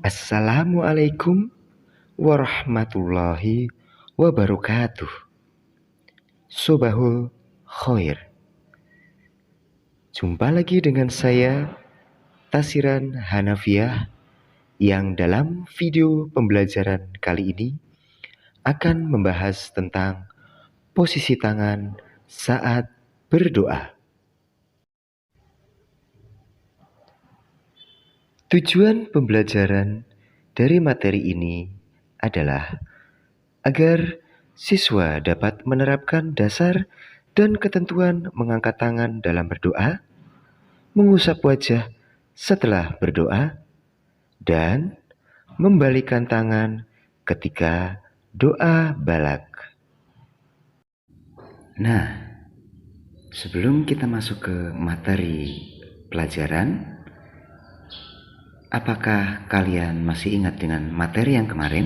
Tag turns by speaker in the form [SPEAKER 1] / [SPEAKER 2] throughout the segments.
[SPEAKER 1] Assalamualaikum warahmatullahi wabarakatuh. Sobahul Khair. Jumpa lagi dengan saya, Tasiran Hanafiah, yang dalam video pembelajaran kali ini akan membahas tentang posisi tangan saat berdoa. Tujuan pembelajaran dari materi ini adalah agar siswa dapat menerapkan dasar dan ketentuan mengangkat tangan dalam berdoa, mengusap wajah setelah berdoa, dan membalikkan tangan ketika doa balak. Nah, sebelum kita masuk ke materi pelajaran, apakah kalian masih ingat dengan materi yang kemarin?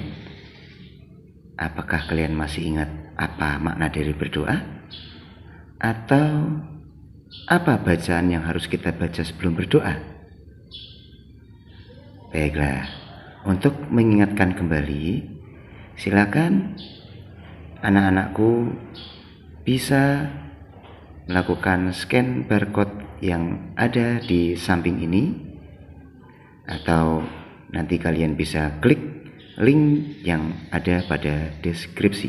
[SPEAKER 1] Apakah kalian masih ingat apa makna dari berdoa? Atau apa bacaan yang harus kita baca sebelum berdoa? Baiklah, untuk mengingatkan kembali, silakan anak-anakku bisa melakukan scan barcode yang ada di samping ini, atau nanti kalian bisa klik link yang ada pada deskripsi.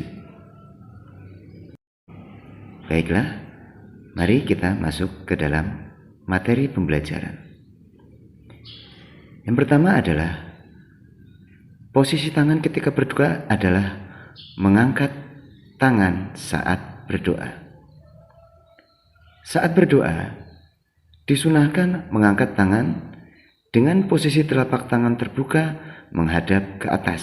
[SPEAKER 1] Baiklah, mari kita masuk ke dalam materi pembelajaran. Yang pertama adalah posisi tangan ketika berdoa adalah mengangkat tangan saat berdoa. Saat berdoa, disunahkan mengangkat tangan dengan posisi telapak tangan terbuka menghadap ke atas.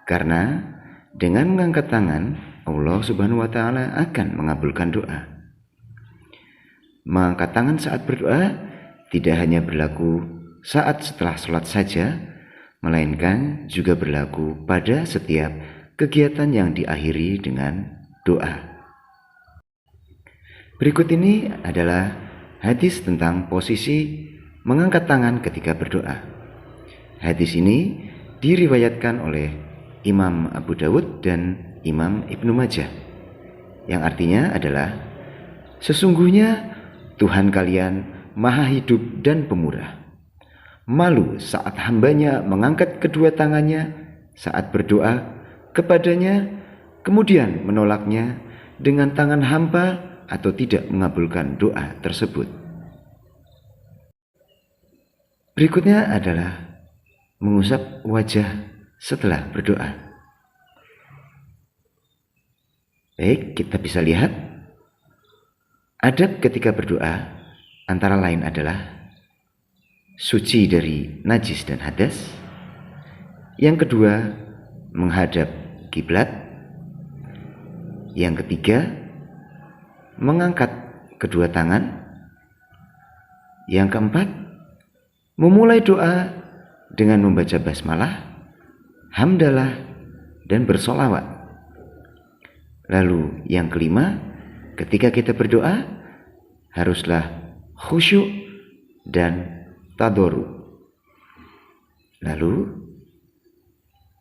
[SPEAKER 1] Karena dengan mengangkat tangan, Allah Subhanahu wa Ta'ala akan mengabulkan doa. Mengangkat tangan saat berdoa tidak hanya berlaku saat setelah sholat saja, melainkan juga berlaku pada setiap kegiatan yang diakhiri dengan doa. Berikut ini adalah hadis tentang posisi mengangkat tangan ketika berdoa. Hadis ini diriwayatkan oleh Imam Abu Dawud dan Imam Ibnu Majah, yang artinya adalah, sesungguhnya Tuhan kalian maha hidup dan pemurah. Malu saat hambanya mengangkat kedua tangannya saat berdoa kepadanya, kemudian menolaknya dengan tangan hampa atau tidak mengabulkan doa tersebut. Berikutnya adalah mengusap wajah setelah berdoa. Baik, kita bisa lihat adab ketika berdoa antara lain adalah suci dari najis dan hadas. Yang kedua, menghadap kiblat. Yang ketiga, mengangkat kedua tangan. Yang keempat, memulai doa dengan membaca basmalah, hamdalah, dan bersolawat. Lalu yang kelima, ketika kita berdoa, haruslah khusyuk dan tadoru. Lalu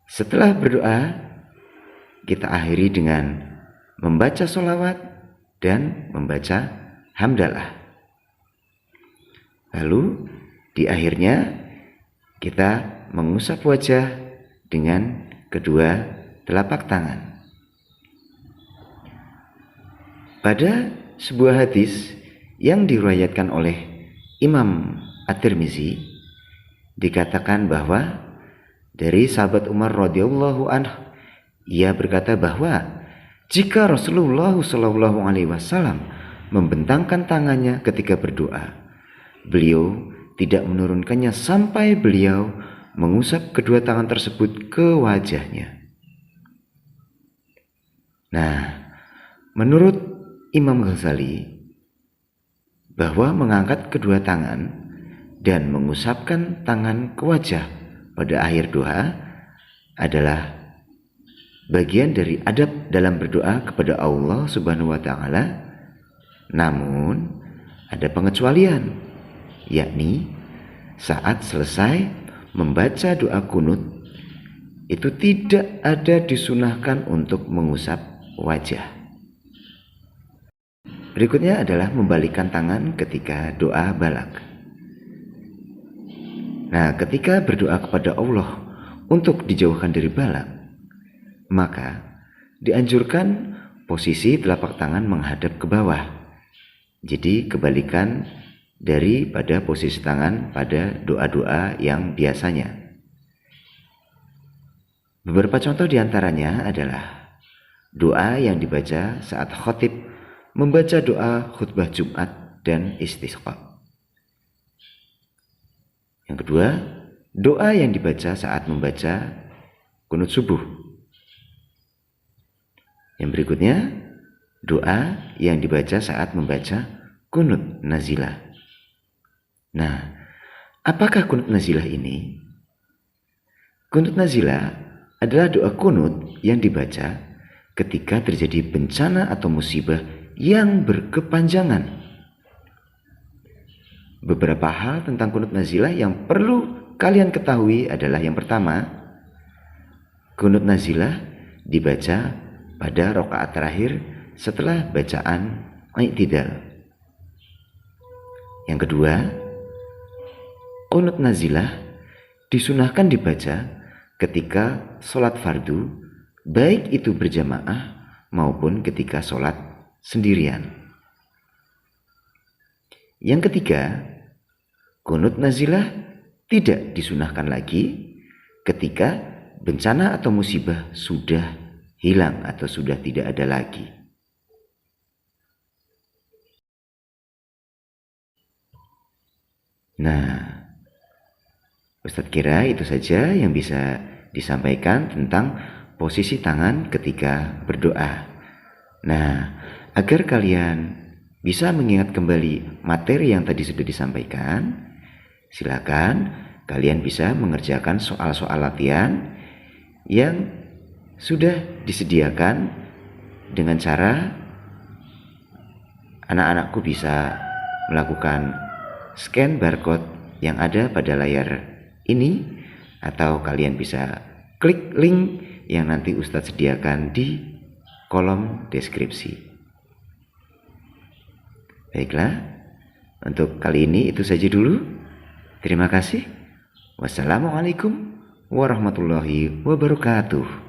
[SPEAKER 1] setelah berdoa, kita akhiri dengan membaca solawat dan membaca hamdalah. Lalu di akhirnya kita mengusap wajah dengan kedua telapak tangan. Pada sebuah hadis yang diriwayatkan oleh Imam At-Tirmizi, dikatakan bahwa dari sahabat Umar radhiyallahu anhu, ia berkata bahwa jika Rasulullah Shallallahu alaihi wasallam membentangkan tangannya ketika berdoa, beliau tidak menurunkannya sampai beliau mengusap kedua tangan tersebut ke wajahnya. Nah, menurut Imam Ghazali, bahwa mengangkat kedua tangan dan mengusapkan tangan ke wajah pada akhir doa adalah bagian dari adab dalam berdoa kepada Allah Subhanahu wa Ta'ala. Namun ada pengecualian, yakni saat selesai membaca doa kunut itu tidak ada disunahkan untuk mengusap wajah. Berikutnya adalah membalikkan tangan ketika doa balak. Nah, ketika berdoa kepada Allah untuk dijauhkan dari balak, maka dianjurkan posisi telapak tangan menghadap ke bawah. Jadi kebalikan daripada posisi tangan pada doa-doa yang biasanya. Beberapa contoh diantaranya adalah doa yang dibaca saat khotib membaca doa khutbah Jumat dan istisqa. Yang kedua, doa yang dibaca saat membaca kunut subuh. Yang berikutnya, doa yang dibaca saat membaca kunut nazilah. Nah, apakah kunut nazilah ini? Kunut nazilah adalah doa kunut yang dibaca ketika terjadi bencana atau musibah yang berkepanjangan. Beberapa hal tentang kunut nazilah yang perlu kalian ketahui adalah yang pertama, kunut nazilah dibaca pada rakaat terakhir setelah bacaan i'tidal. Yang kedua, kunut nazilah disunahkan dibaca ketika sholat fardu, baik itu berjamaah maupun ketika sholat sendirian. Yang ketiga, kunut nazilah tidak disunahkan lagi ketika bencana atau musibah sudah hilang atau sudah tidak ada lagi. Nah, Ustadz kira itu saja yang bisa disampaikan tentang posisi tangan ketika berdoa. Nah, agar kalian bisa mengingat kembali materi yang tadi sudah disampaikan, silakan kalian bisa mengerjakan soal-soal latihan yang sudah disediakan dengan cara anak-anakku bisa melakukan scan barcode yang ada pada layar ini, atau kalian bisa klik link yang nanti Ustadz sediakan di kolom deskripsi. Baiklah, untuk kali ini itu saja dulu. Terima kasih. Wassalamualaikum warahmatullahi wabarakatuh.